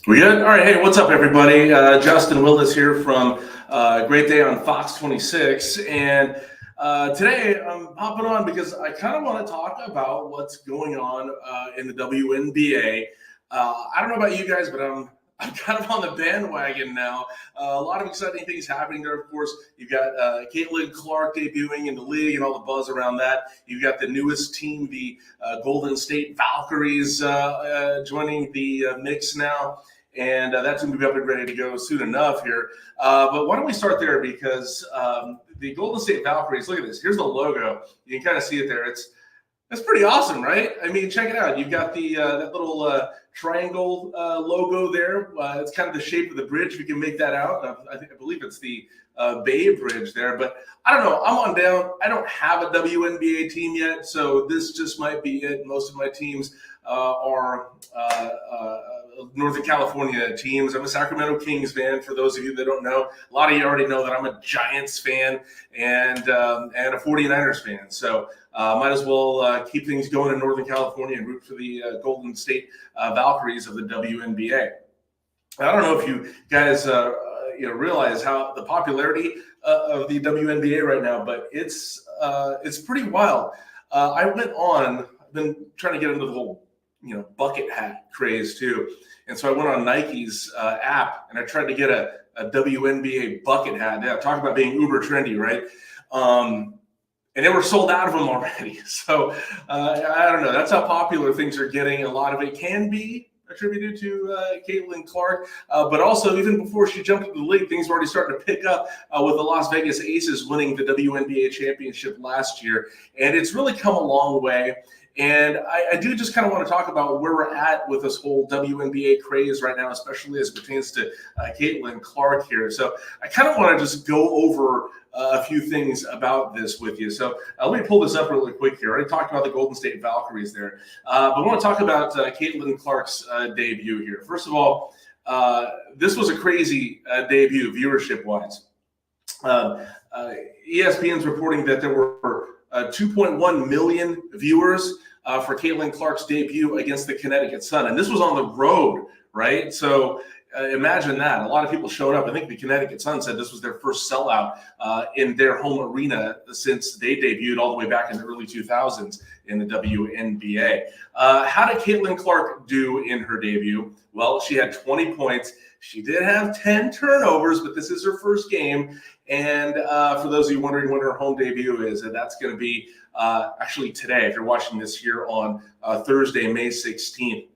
We good? All right. Hey, what's up, everybody? Justin Willis here from Great Day on Fox 26. And today I'm hopping on because I kind of want to talk about what's going on in the WNBA. I don't know about you guys, but I'm kind of on the bandwagon now. A lot of exciting things happening there. Of course, you've got Caitlyn Clark debuting in the league and all the buzz around that. You've got the newest team, the Golden State Valkyries, joining the mix now. And that's going to be up and ready to go soon enough here. But why don't we start there? Because the Golden State Valkyries, look at this. Here's the logo. You can kind of see it there. It's pretty awesome, right? I mean, check it out. You've got the that little triangle logo there. It's kind of the shape of the bridge. If you can make that out. I believe it's the Bay Bridge there. But I don't know. I'm on down. I don't have a WNBA team yet, so this just might be it. Most of my teams are Northern California teams. I'm a Sacramento Kings fan, for those of you that don't know. A lot of you already know that I'm a Giants fan and a 49ers fan. So might as well keep things going in Northern California and root for the Golden State Valkyries of the WNBA. I don't know if you guys realize how the popularity of the WNBA right now, but it's pretty wild. I've been trying to get into the whole bucket hat craze too. And so I went on Nike's app and I tried to get a WNBA bucket hat. Yeah, talk about being uber trendy, right? And they were sold out of them already. So I don't know. That's how popular things are getting. A lot of it can be attributed to Caitlyn Clark, but also even before she jumped into the league, things were already starting to pick up with the Las Vegas Aces winning the WNBA championship last year. And it's really come a long way. And I do just kind of want to talk about where we're at with this whole WNBA craze right now, especially as it pertains to Caitlyn Clark here. So I kind of want to just go over a few things about this with you. So let me pull this up really quick here. I already talked about the Golden State Valkyries there, but I want to talk about Caitlyn Clark's debut here. First of all, this was a crazy debut viewership-wise. ESPN's reporting that there were 2.1 million viewers for Caitlyn Clark's debut against the Connecticut Sun. And this was on the road, right? So imagine that. A lot of people showed up. I think the Connecticut Sun said this was their first sellout in their home arena since they debuted all the way back in the early 2000s in the WNBA. How did Caitlyn Clark do in her debut? Well, she had 20 points. She did have 10 turnovers, but this is her first game. And for those of you wondering when her home debut is, that's going to be actually today, if you're watching this here on Thursday, May 16th.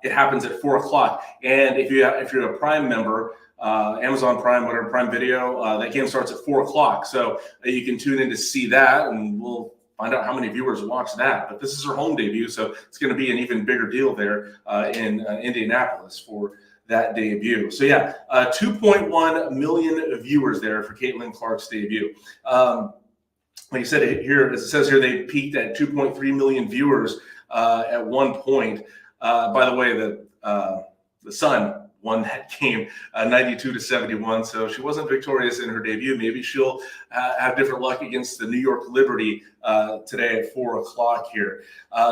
It happens at 4 o'clock. And if you're a Prime member, Amazon Prime, whatever, Prime Video, that game starts at 4 o'clock. So you can tune in to see that, and we'll find out how many viewers watch that. But this is her home debut, so it's going to be an even bigger deal there in Indianapolis for that debut. So yeah, 2.1 million viewers there for Caitlyn Clark's debut. Like you said here, as it says here, they peaked at 2.3 million viewers at one point. By the way, the Sun won that game 92-71. So she wasn't victorious in her debut. Maybe she'll have different luck against the New York Liberty today at 4 o'clock here.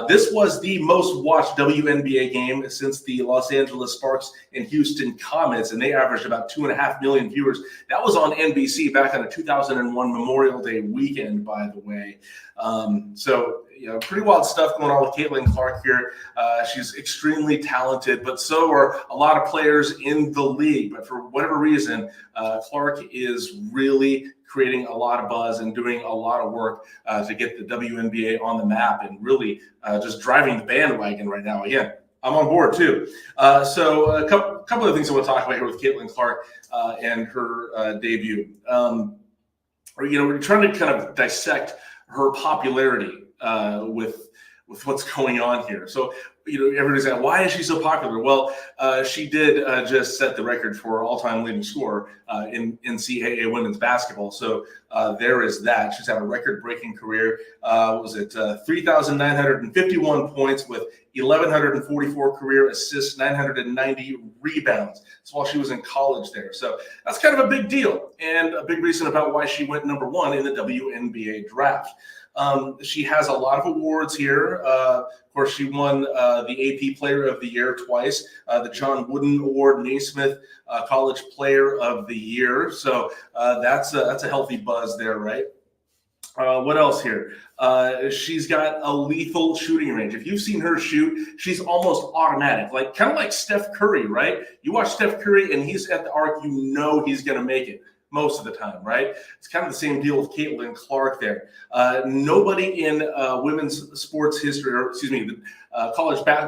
This was the most watched WNBA game since the Los Angeles Sparks and Houston Comets, and they averaged about 2.5 million viewers. That was on NBC back on a 2001 Memorial Day weekend, by the way. So pretty wild stuff going on with Caitlyn Clark here. She's extremely talented, but so are a lot of players in the league. But for whatever reason, Clark is really creating a lot of buzz and doing a lot of work to get the WNBA on the map and really just driving the bandwagon right now. Again, I'm on board too. So a couple of things I want to talk about here with Caitlyn Clark and her debut. We're trying to kind of dissect her popularity with what's going on here. So, everybody's like, why is she so popular? Well, she did just set the record for all-time leading scorer in NCAA women's basketball. So there is that. She's had a record-breaking career. Was it 3,951 points with 1,144 career assists, 990 rebounds. That's while she was in college there. So that's kind of a big deal and a big reason about why she went number one in the WNBA draft. She has a lot of awards here. Of course, she won the AP Player of the Year twice, the John Wooden Award, Naismith College Player of the Year. So that's a healthy buzz there, right? What else here? She's got a lethal shooting range. If you've seen her shoot, she's almost automatic, like kind of like Steph Curry, right? You watch Steph Curry and he's at the arc, you know he's going to make it most of the time, right? It's kind of the same deal with Caitlyn Clark there. Nobody in women's sports history, or excuse me,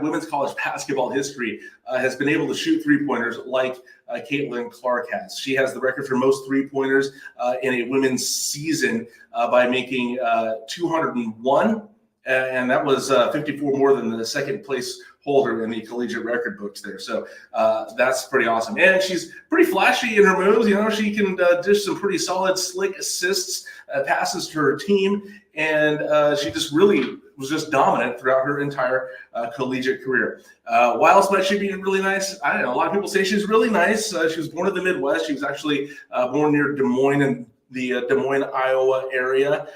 women's college basketball history has been able to shoot three-pointers like Caitlyn Clark has. She has the record for most three-pointers in a women's season by making 201, and that was 54 more than the second place holder in the collegiate record books there. So that's pretty awesome. And she's pretty flashy in her moves. You know, she can dish some pretty solid, slick assists, passes to her team. And she just really was just dominant throughout her entire collegiate career. Why else might she be really nice? I don't know. A lot of people say she's really nice. She was born in the Midwest. She was actually born near Des Moines in the Des Moines, Iowa area.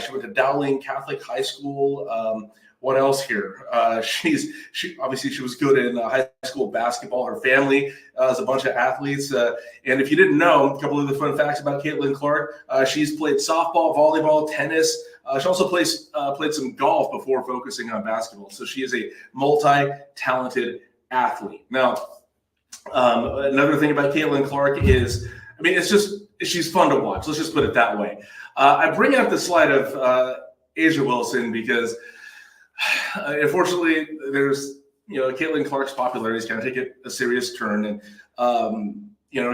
She went to Dowling Catholic High School. What else here? She obviously she was good in high school basketball. Her family is a bunch of athletes. And if you didn't know, a couple of the fun facts about Caitlyn Clark: she's played softball, volleyball, tennis. She also played some golf before focusing on basketball. So she is a multi-talented athlete. Now, another thing about Caitlyn Clark is, I mean, she's fun to watch. Let's just put it that way. I bring up the slide of A'ja Wilson because, unfortunately, there's, Caitlyn Clark's popularity is going to take a serious turn. And,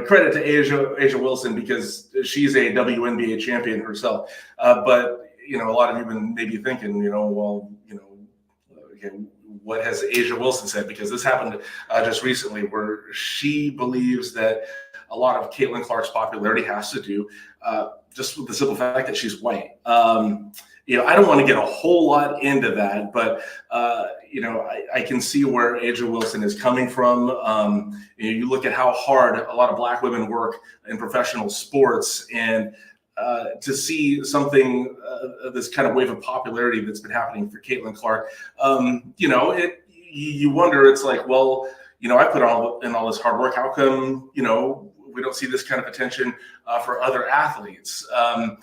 credit to A'ja Wilson because she's a WNBA champion herself. But, a lot of you may be thinking, okay, what has A'ja Wilson said? Because this happened just recently where she believes that a lot of Caitlyn Clark's popularity has to do just with the simple fact that she's white. I don't want to get a whole lot into that, but I can see where A'ja Wilson is coming from. You look at how hard a lot of Black women work in professional sports, and to see something, this kind of wave of popularity that's been happening for Caitlyn Clark, you wonder. It's like, well, I put in all this hard work. How come, we don't see this kind of attention for other athletes? I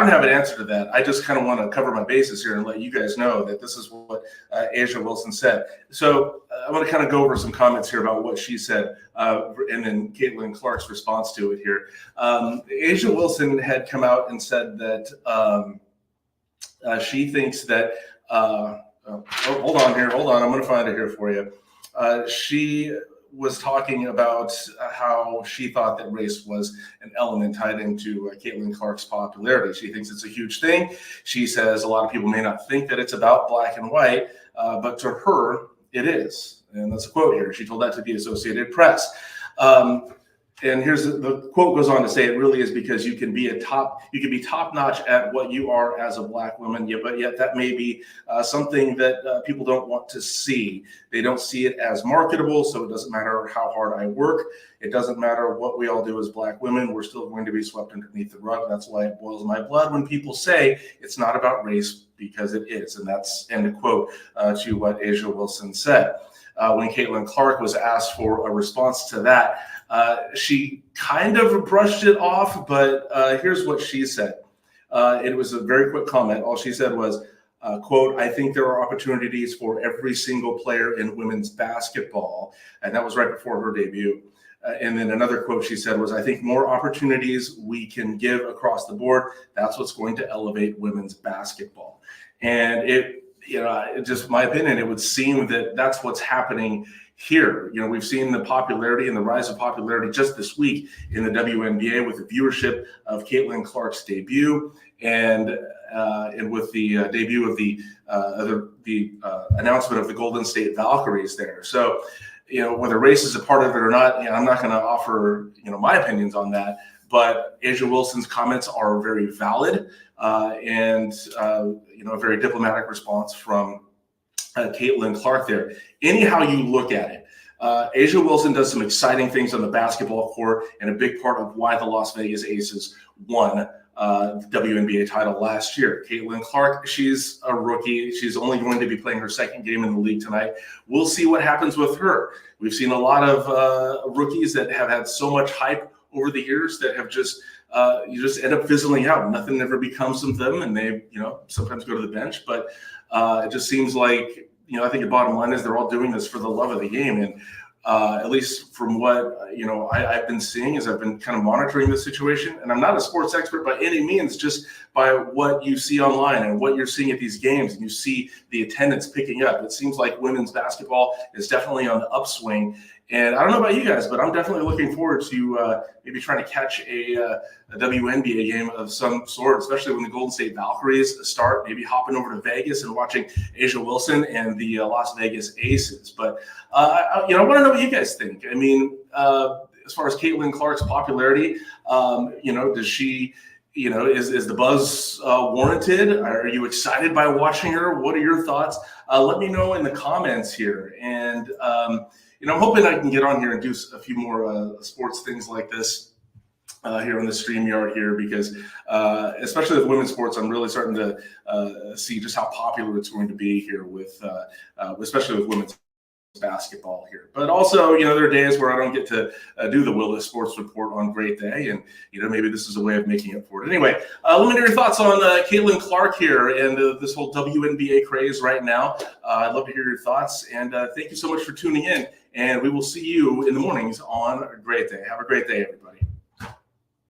don't have an answer to that. I just kind of want to cover my bases here and let you guys know that this is what A'ja Wilson said. So I'm going to kind of go over some comments here about what she said, and then Caitlyn Clark's response to it here. A'ja Wilson had come out and said that she thinks that, hold on, I'm going to find it here for you. She was talking about how she thought that race was an element tied into Caitlyn Clark's popularity. She thinks it's a huge thing. She says a lot of people may not think that it's about black and white, but to her, it is. And that's a quote here. She told that to the Associated Press. And here's the quote goes on to say, it really is because you can be top notch at what you are as a Black woman, but yet that may be something that people don't want to see. They don't see it as marketable, so it doesn't matter how hard I work. It doesn't matter what we all do as Black women. We're still going to be swept underneath the rug. That's why it boils my blood when people say it's not about race, because it is. And that's end of quote to what A'ja Wilson said. When Caitlyn Clark was asked for a response to that, she kind of brushed it off, but here's what she said. It was a very quick comment. All she said was, quote, "I think there are opportunities for every single player in women's basketball." And that was right before her debut. And then another quote she said was, "I think more opportunities we can give across the board, that's what's going to elevate women's basketball." And just my opinion, it would seem that that's what's happening here. We've seen the popularity and the rise of popularity just this week in the WNBA with the viewership of Caitlyn Clark's debut, and with the debut of the announcement of the Golden State Valkyries there. So, whether race is a part of it or not, I'm not going to offer my opinions on that. But A'ja Wilson's comments are very valid, and a very diplomatic response from Caitlyn Clark there. Anyhow you look at it, A'ja Wilson does some exciting things on the basketball court, and a big part of why the Las Vegas Aces won WNBA title last year. Caitlyn Clark, she's a rookie. She's only going to be playing her second game in the league tonight. We'll see what happens with her. We've seen a lot of rookies that have had so much hype over the years that have just you just end up fizzling out. Nothing ever becomes of them, and they sometimes go to the bench. But it just seems like I think the bottom line is they're all doing this for the love of the game. And at least from what I've been seeing as I've been kind of monitoring this situation, and I'm not a sports expert by any means, just by what you see online and what you're seeing at these games, and you see the attendance picking up. It seems like women's basketball is definitely on the upswing. And I don't know about you guys, but I'm definitely looking forward to maybe trying to catch a WNBA game of some sort, especially when the Golden State Valkyries start, maybe hopping over to Vegas and watching Asia Wilson and the Las Vegas Aces. But, I want to know what you guys think. I mean, as far as Caitlyn Clark's popularity, does she, is the buzz warranted? Are you excited by watching her? What are your thoughts? Let me know in the comments here. And, I'm hoping I can get on here and do a few more sports things like this here on the StreamYard here, because especially with women's sports, I'm really starting to see just how popular it's going to be here with, especially with women's basketball here. But also, there are days where I don't get to do the Willis Sports Report on Great Day, and maybe this is a way of making up for it. Anyway, let me know your thoughts on Caitlyn Clark here and this whole WNBA craze right now. I'd love to hear your thoughts, and thank you so much for tuning in. And we will see you in the mornings on Great Day. Have a great day, everybody.